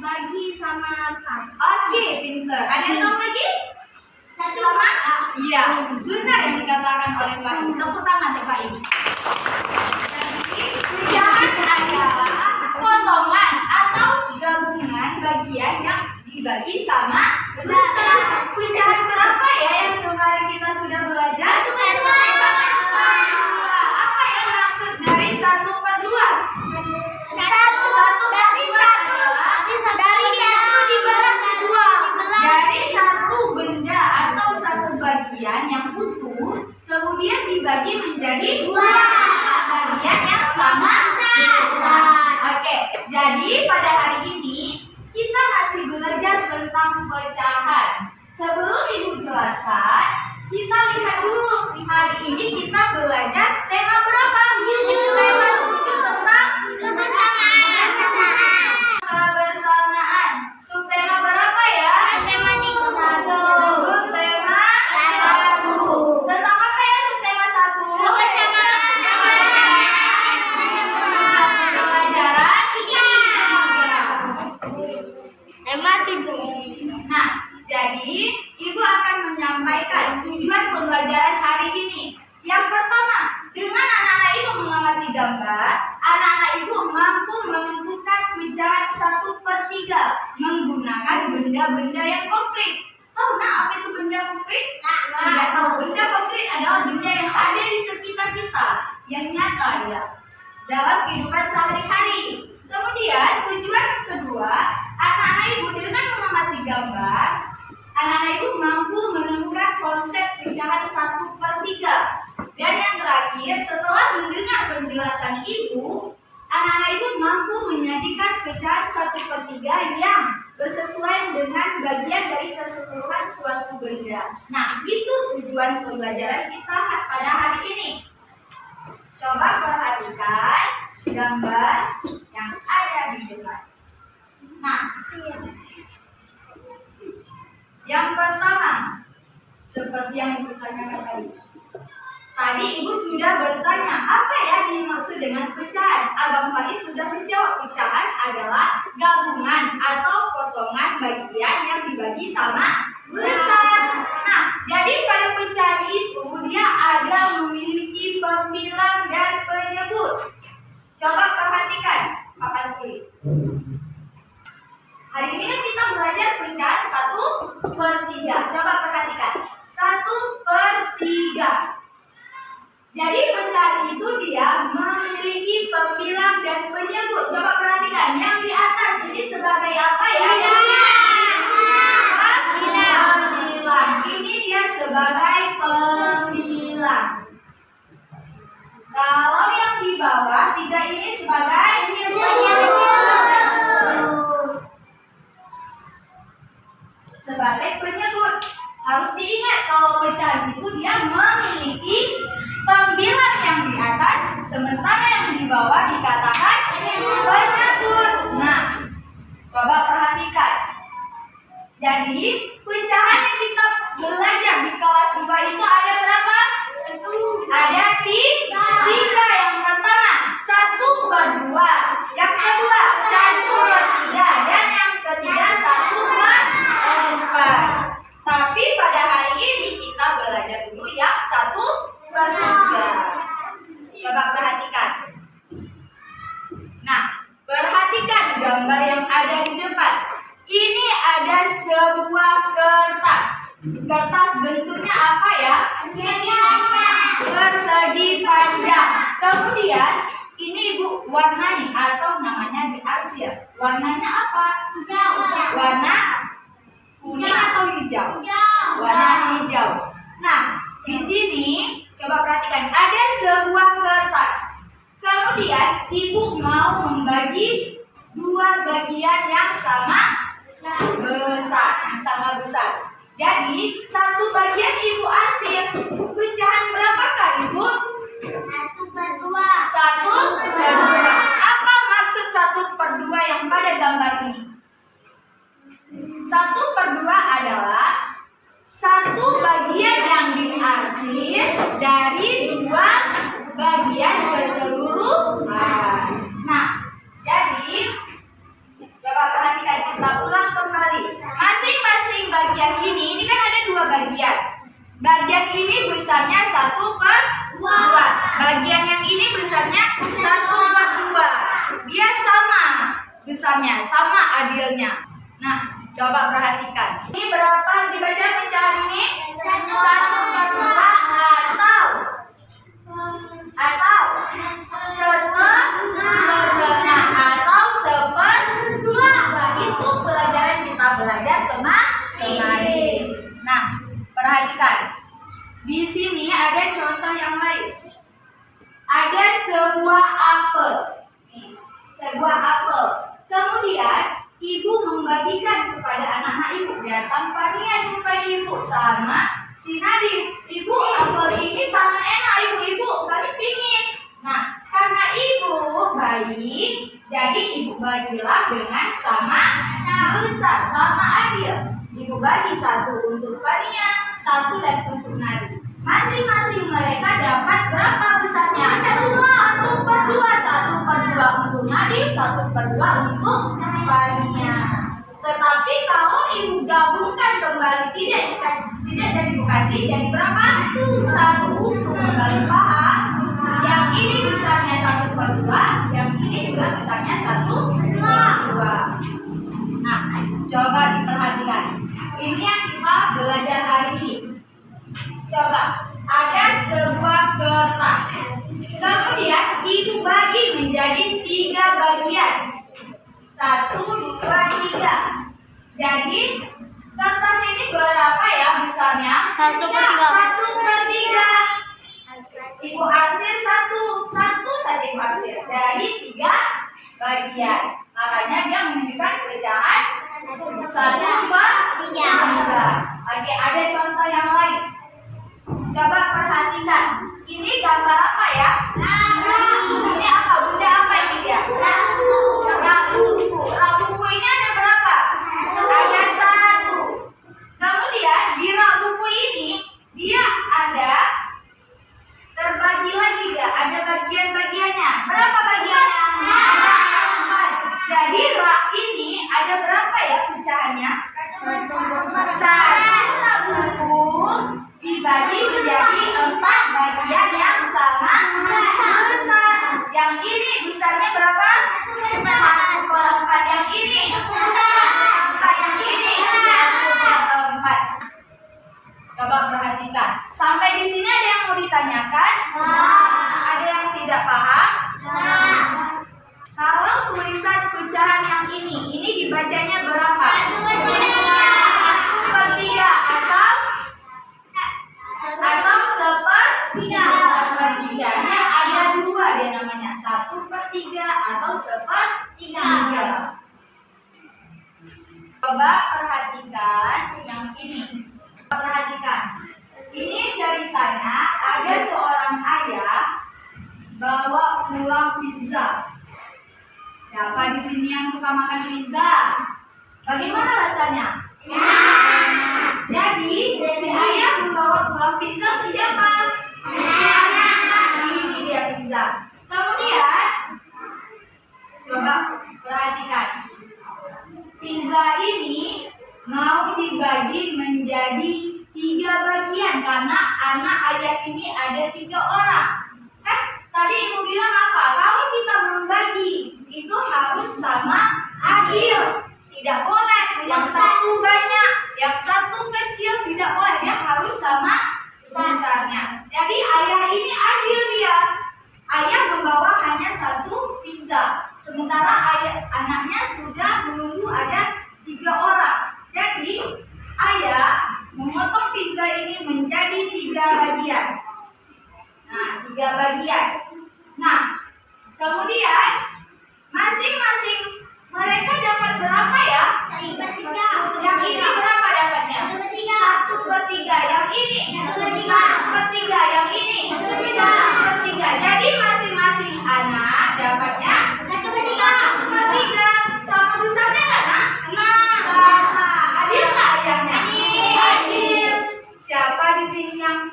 bagi sama satu. Oke, pinter. Ada yang tahu lagi? Satu Sama? Iya. Benar yang dikatakan oleh Faiz. Tepuk tangan untuk Faiz. Jadi, pecahan adalah potongan atau gabungan bagian yang dibagi sama besar. Pecahan berapa ya yang kemarin kita sudah belajar? Apa yang maksud dari 1/2? Dari satu benda atau satu bagian yang utuh, kemudian dibagi menjadi dua bagian yang sama besar. Oke, jadi pada hari ini kita masih belajar tentang pecahan. Sebelum Ibu jelaskan, kita lihat dulu hari ini kita belajar tema berapa? Tema 7 tentang kebersamaan. Subtema berapa ya? Subtema 1. Tentang apa ya subtema 1? Pelajaran 3. Nah, jadi Ibu akan menyampaikan tujuan pembelajaran hari ini. Yang pertama, dengan anak-anak Ibu mengamati gambar, anak-anak Ibu mampu menentukan pecahan 1/3 menggunakan benda-benda yang konkret. Tahu nah apa itu benda konkret? Tidak tahu. Benda konkret adalah benda yang ada di sekitar kita, yang nyata ya, dalam kehidupan sehari-hari. Kemudian tujuan kedua, anak-anak Ibu dengan mengamati gambar, anak-anak Ibu mampu menemukan konsep pecahan 1/3. Dan yang terakhir, setelah mendengar penjelasan Ibu, anak-anak Ibu mampu menyajikan pecahan 1/3 yang bersesuaian dengan bagian dari keseluruhan suatu benda. Nah, itu tujuan pembelajaran kita pada hari ini. Coba perhatikan gambar yang ada di depan. Nah, yang pertama, seperti yang Ibu tanyakan tadi. Tadi Ibu sudah bertanya, apa ya dimaksud dengan pecahan? Abang Faiz sudah menjawab, pecahan adalah gabungan atau potongan bagian yang dibagi sama besar. Nah, jadi pada pecahan itu dia ada memiliki pembilang dan penyebut. Coba perhatikan, papan tulis. Hari ini kan kita belajar pecahan 1/3. Coba perhatikan, 1/3. Jadi pecahan itu dia memiliki pembilang dan penyebut. Coba perhatikan, yang di atas ini sebagai apa ya? Pembilang. Ini dia sebagai pembilang. Kalau yang di bawah 3 ini sebagai penyebut. Harus diingat kalau pecahan itu dia memiliki pembilang yang di atas, sementara yang di bawah dikatakan penyebut. Nah, coba perhatikan. Jadi, pecahan yang kita belajar di kelas 2 itu ada berapa? Ada 3. Yang pertama, 1/2. Yang kedua, 1/3. Dan yang ketiga, 1/4. Tapi pada hari ini kita belajar dulu yang 1/3. Coba perhatikan. Nah, perhatikan gambar yang ada di depan. Ini ada sebuah kertas. Kertas bentuknya apa ya? Persegi panjang. Kemudian ini Ibu warnai atau namanya diarsir. Warnanya apa? Warna kuning atau hijau? Warna hijau. Nah, di sini coba perhatikan, ada sebuah kertas. Kemudian Ibu mau membagi 2 bagian yang sama besar. Jadi satu bagian Ibu arsir. Pecahan berapakah Ibu? 1/2. Apa maksud 1/2 yang pada gambar ini? 1/2 adalah satu bagian yang diarsir dari 2 bagian keseluruhan. Nah, jadi coba perhatikan besarnya, sama adilnya. Nah, coba perhatikan. Ini berapa dibaca pecahan ini? 1/2 atau setengah atau 1/2. Itu pelajaran kita belajar kemarin. Nah, perhatikan. Di sini ada contoh yang lain. Ada sebuah apel. Nih, sebuah apel. Kemudian ibu membagikan kepada anak-anak ibu. Datang Fania jumpa ibu sama si Nadim. Ibu, apel ini sangat enak ibu-ibu. Kami pingin. Nah, karena ibu baik, jadi ibu bagilah dengan sama besar, sama adil. Ibu bagi 1 untuk Fania, 1 dan untuk Nadim. Masing-masing mereka dapat berapa besarnya? 1/2. 1/2 untuk Nadim, 1/2 untuk Fania. Tetapi kalau ibu gabungkan kembali tidak jadi dikasih, jadi berapa? 1 untuk kembali paham. Yang ini besarnya 1/2, yang ini juga besarnya 1/2. Nah, coba diperhatikan. Ini yang kita belajar hari ini. Coba, ada sebuah kertas. Kemudian ibu bagi menjadi 3 bagian. 1, 2, 3. Jadi kertas ini berapa ya besarnya? 1/3. 1/3. Ibu arsir 1 saja ibu arsir dari 3 bagian. Makanya dia menunjukkan pecahan 1/3. Oke, ada contoh yang lain. Coba perhatikan. Ini gambar apa ya? Ini apa? Bunda apa ini dia? Rabuku. Rabuku ini ada berapa? Ada 1. Kemudian di rabuku ini dia ada terbagi lagi dia. Ada bagian-bagiannya. Berapa bagiannya? Ada 4. Jadi rak ini ada berapa ya pecahannya? 1 rabuku dibagi menjadi 4 bagian yang sama besar. Yang ini besarnya berapa? 1/4. Yang ini 1/4. Yang ini 1/4. Coba perhatikan. Sampai di sini ada yang mau ditanyakan? Ada yang tidak paham? Kalau tulisan pecahan yang ini dibacanya berapa? 1/3 atau 1/3. Ada 2 dia namanya, 1/3 atau 1/3. Coba perhatikan yang ini. Perhatikan. Ini ceritanya ada seorang ayah bawa pulang pizza. Siapa di sini yang suka makan pizza? Bagaimana rasanya? Jadi si ayah membawa pulang pizza ke siapa? Ini dia pizza. Kemudian coba perhatikan. Pizza ini mau dibagi menjadi 3 bagian karena anak ayah ini ada 3 orang. Kan tadi ibu bilang apa? Kalau kita membagi itu harus sama adil. Tidak boleh yang satu banyak, yang satu kecil, tidak boleh. Dia harus sama besarnya. Jadi ayah ini adil dia. Ayah membawa hanya 1 pizza. Sementara anaknya sudah menunggu ada 3 orang. Jadi ayah memotong pizza ini menjadi 3 bagian. Nah, 3 bagian. Nah, kemudian masing-masing mereka dapat berapa ya? 1/3. Yang ini berapa dapatnya? 1/3. Yang ini 1/3. Yang ini 1/3. Jadi masing-masing anak dapatnya 1/3. Sama besarnya nggak, Nak? Sama. Adil nggak ayahnya? Adil. Siapa di sini yang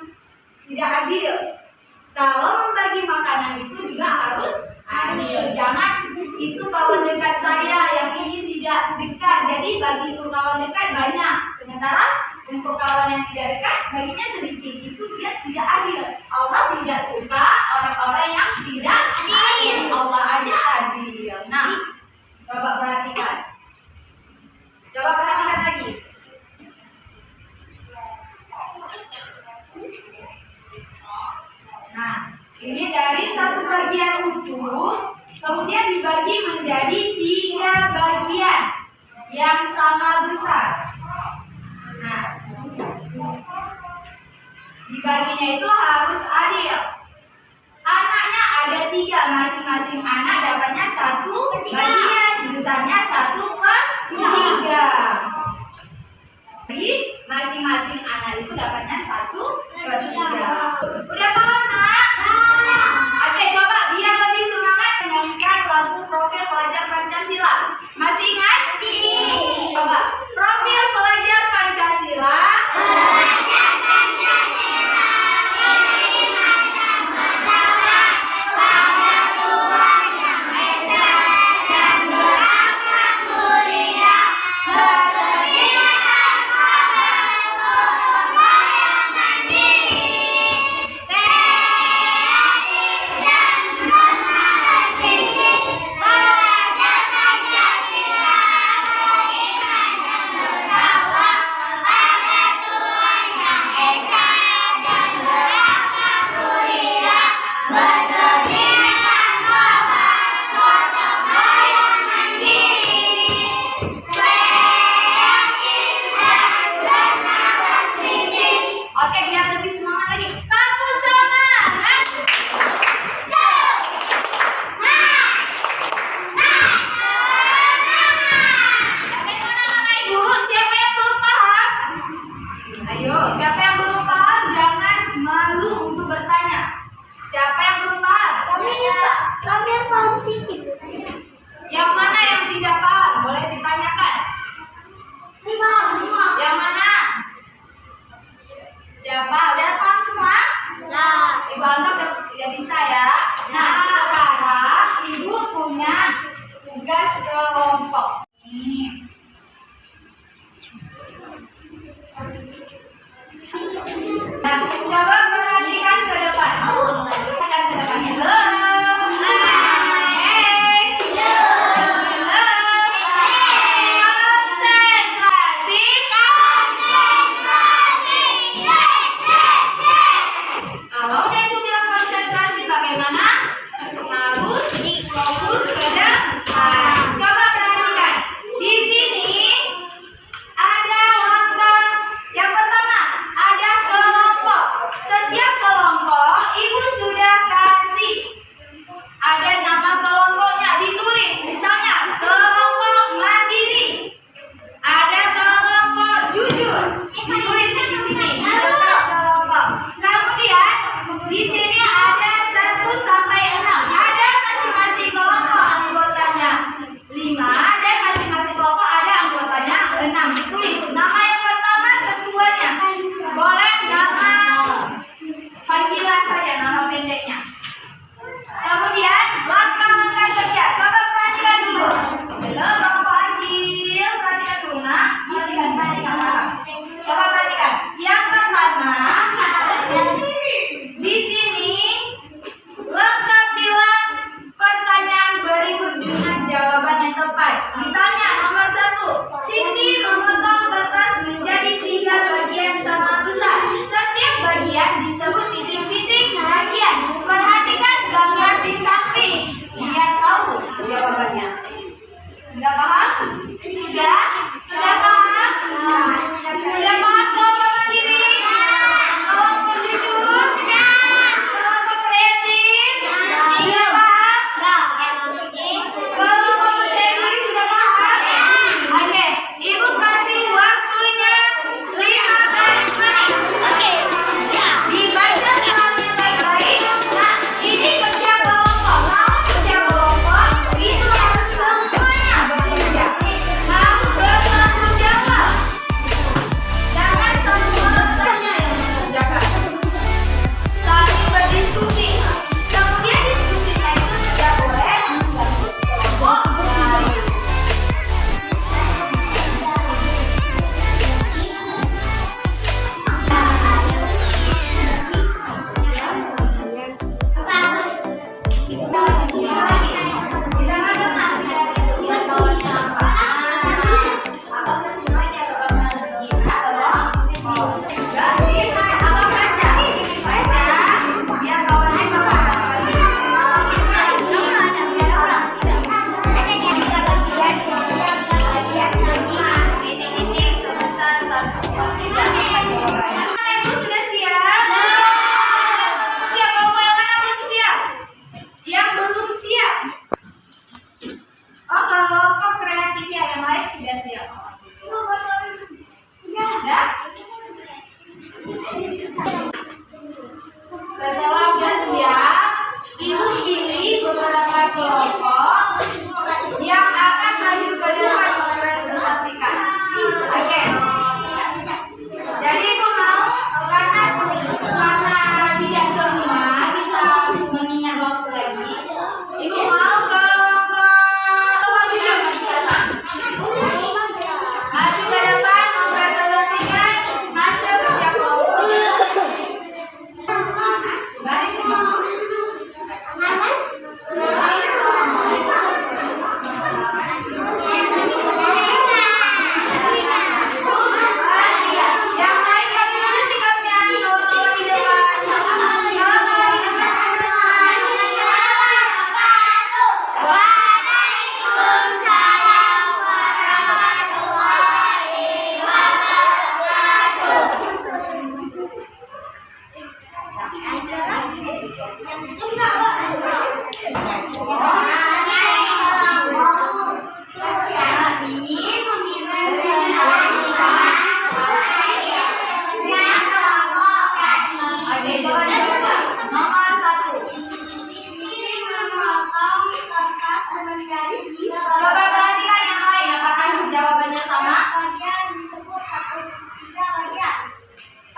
tidak adil? Kalau membagi makanan itu juga harus adil. Jangan itu kawan dekat saya, yang ini tidak dekat. Jadi bagi itu kawan dekat banyak. Sementara untuk kawan yang tidak dekat baginya sedikit. Itu dia tidak adil. Allah tidak suka orang-orang yang tidak adil. Allah aja adil. Nah, coba perhatikan. yang sama besar. Nah, dibaginya itu harus adil. Anaknya ada 3, masing-masing anak dapatnya 1 bagian, besarnya 1/3. Jadi masing-masing anak itu dapatnya 1/3. Udah paham, Nak? Oke, coba biar lebih semangat menyanyikan lagu Profil Pelajar Pancasila. Masih ingat? Coba Profil Pelajar Pancasila.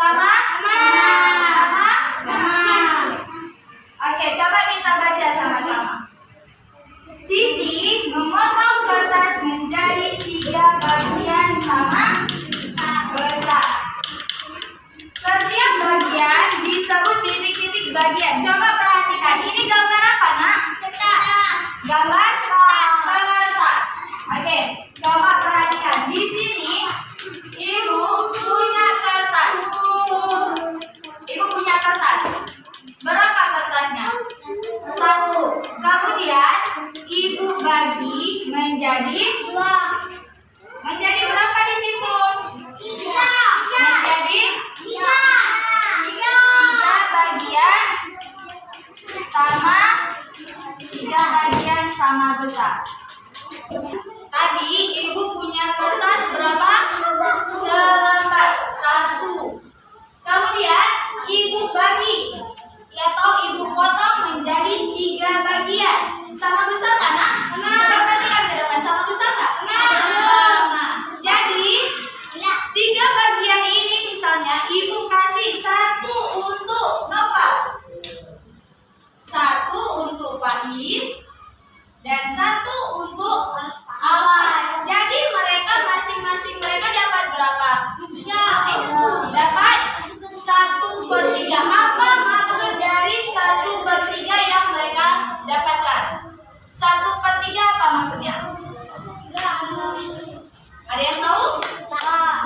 Sama? Sama? Oke, coba kita baca sama-sama. Siti memotong kertas menjadi 3 bagian sama besar. Setiap bagian disebut titik-titik bagian. Coba perhatikan, ini gambar apa, Nak? Gambar kertas. Oke, coba perhatikan. Di sini Ibu punya kertas. Ibu punya kertas. Berapa kertasnya? 1. Kemudian Ibu bagi menjadi 2. Menjadi berapa di situ? 3. Menjadi 3 bagian sama besar. Tadi Ibu punya kertas berapa? Selembar, 1. Kemudian Ibu bagi atau Ibu potong menjadi 3 bagian. Sama besar kan, Nak? Berapa kan ke depan? Sama besar nggak? Sama. Jadi 3 bagian ini misalnya Ibu kasih 1 untuk Noval, 1 untuk Faiz, dan 1 untuk Alfa. Jadi mereka masing-masing mereka dapat berapa? 3. Dapat 1/3. Apa maksud dari 1/3 yang mereka dapatkan? 1/3 apa maksudnya? Ada yang tahu?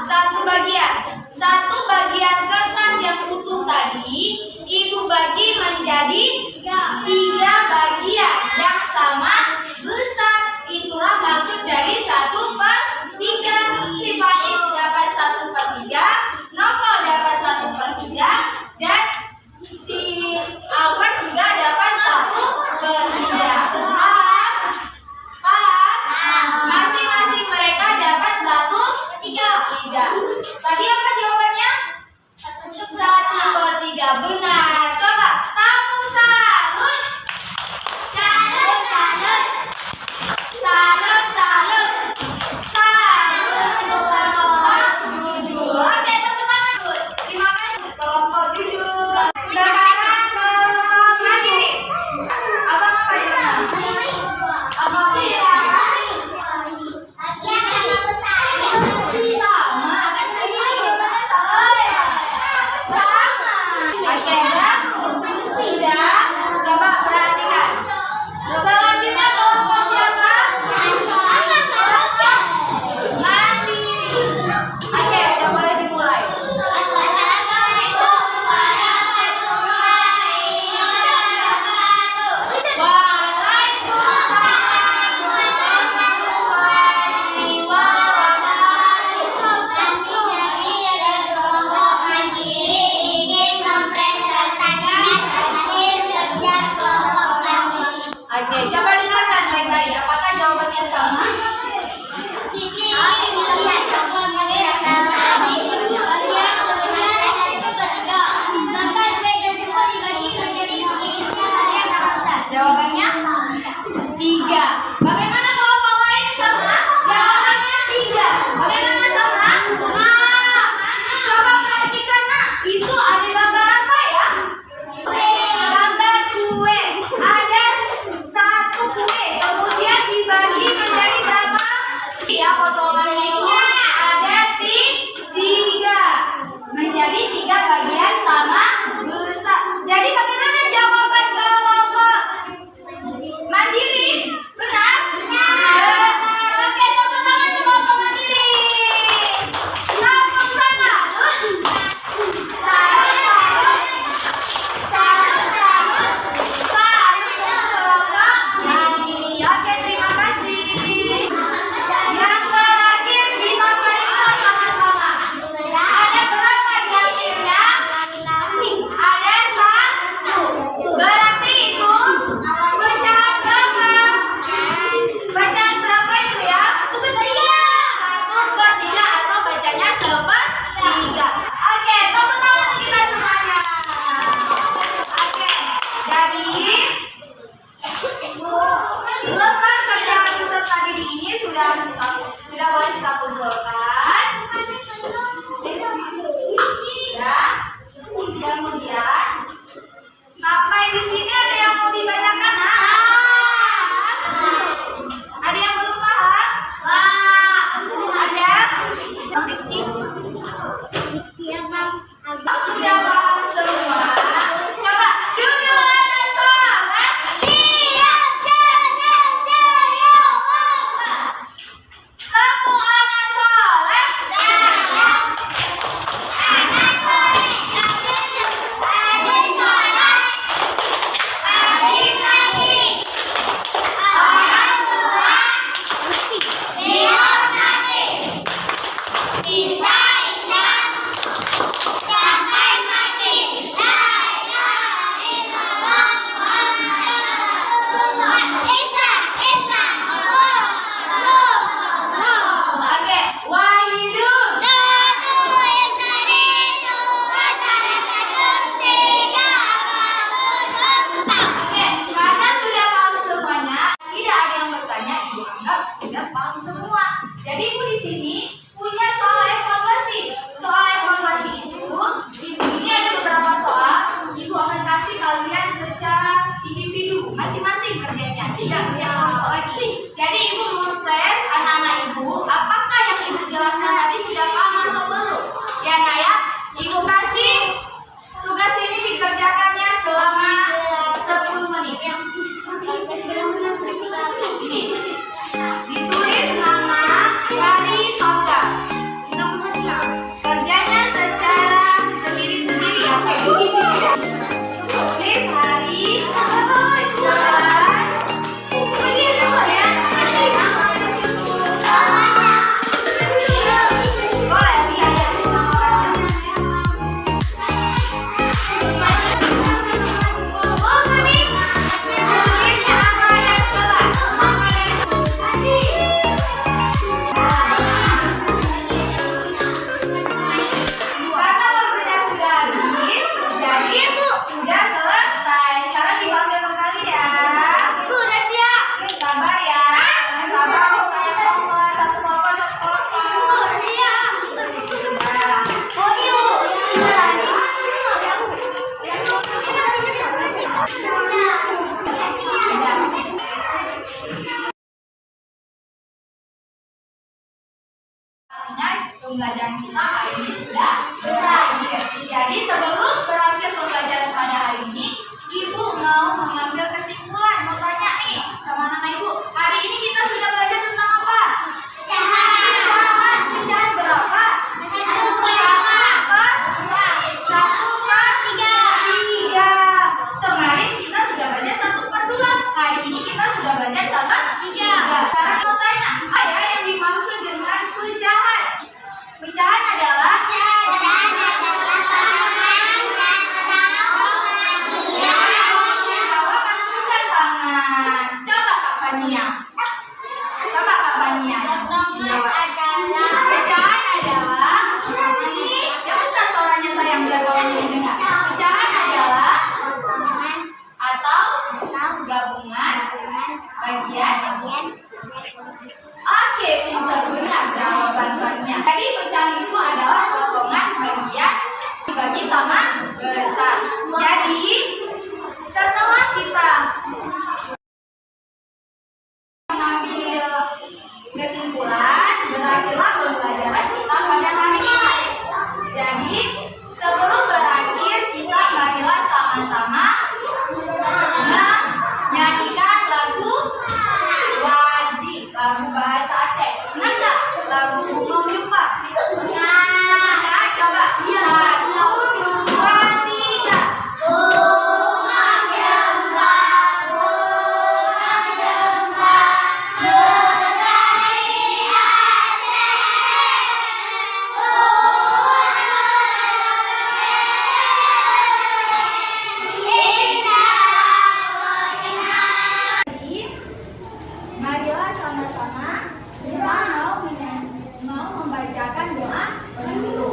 1 bagian. 1 bagian kertas yang utuh tadi Ibu bagi menjadi 3 bagian yang sama besar. Itulah maksud dari 1/3. Si Faiz dapat 1/3, Novel dapat 1/3, dan si Alwan juga dapat 1/3. Paham? Masing-masing mereka dapat 1/3. Tadi apa jawabannya? 1/3. Benar. Coba tamu salut. Salut. Kelompok jujur. Oke, tepuk tangan. Terima kasih kelompok jujur. Sekarang kelompok mandiri. Abang apa ya? Abang bilang sama. Kan tadi besarnya sama ya? Sama. Oke, tidak. Coba perhatikan. Selanjutnya kelompok siapa? Mandiri. Oke, udah boleh dimulai. Oke, coba dengarkan baik-baik. Apakah jawabannya sama? Jawabannya 3. Bagaimana kelompok lain sama? Jawabannya 3. Bagaimana sama? Sama. Coba perhatikan, Nak. Itu ada gambar apa ya? Gambar kue. Ada 1 kue. Kemudian dibagi menjadi berapa? Ya, potongannya itu ada 3. Menjadi 3 bagian sama besar. Jadi bagaimana jawaban kelompok mandiri? Benar? Benar. Oke, tepuk tangan kelompok mandiri. Salam salut. Salut kelompok mandiri. Oke, terima kasih. Yang terakhir kita periksa sama-sama. Ada berapa di akhirnya? ini punya soal evaluasi. Soal evaluasi itu, ini ada beberapa soal. Ibu akan kasih kalian secara individu, masing-masing kerjanya, tidak kerja kelompok lagi. Jadi ibu mau tes anak-anak ibu, apakah yang ibu jelaskan tadi sudah paham atau belum? Ya nak ya, ibu kasih tugas ini dikerjakannya selama 10 menit. Ini ditulis nama, hari, tanggal. Kerjanya secara sendiri-sendiri ya, individu. Tulis hari, tanggal, kemudian nama di situ. Boleh lihat. Tulis nama yang kelas. Karena waktunya sudah habis, jadi sudah selesai. Sekarang dipanggil kembali ya. Udah siap. Sabar ya. Sabar saya kelompok satu kelompok. Siap. Pembelajaran kita hari ini sudah berakhir. Jadi sebelum berakhir pembelajaran pada hari ini, ibu mau mengambil kesimpulan. Mau tanya nih sama anak ibu, hari ini kita sudah belajar tentang apa? Pecahan berapa? Tiga. Kemarin kita sudah belajar 1/2. Hari ini kita sudah belajar 1/3. Sekarang mau tanya, apa ya yang dimaksud dengan pecahan? Pecahan adalah Coba Kak Fania. Pecahan adalah, yang besar suaranya sayang biar kawan mendengar. Pecahan adalah atau gabungan bagian. Oke, pintar, benar jawabannya. Jadi pecahan itu adalah potongan bagian dibagi sama besar. Jadi setelah kita mengambil kesimpulan, berakhirlah pembelajaran kita pada hari ini. Jadi sebelum berakhir, kita marilah sama-sama menyanyikan lagu wajib, lagu bahasa Aceh. Ingat nggak lagu Bunga Mimpa? Ya, coba. 1, 2, 3. Jadi, marilah sama-sama kita mau membacakan doa penutup.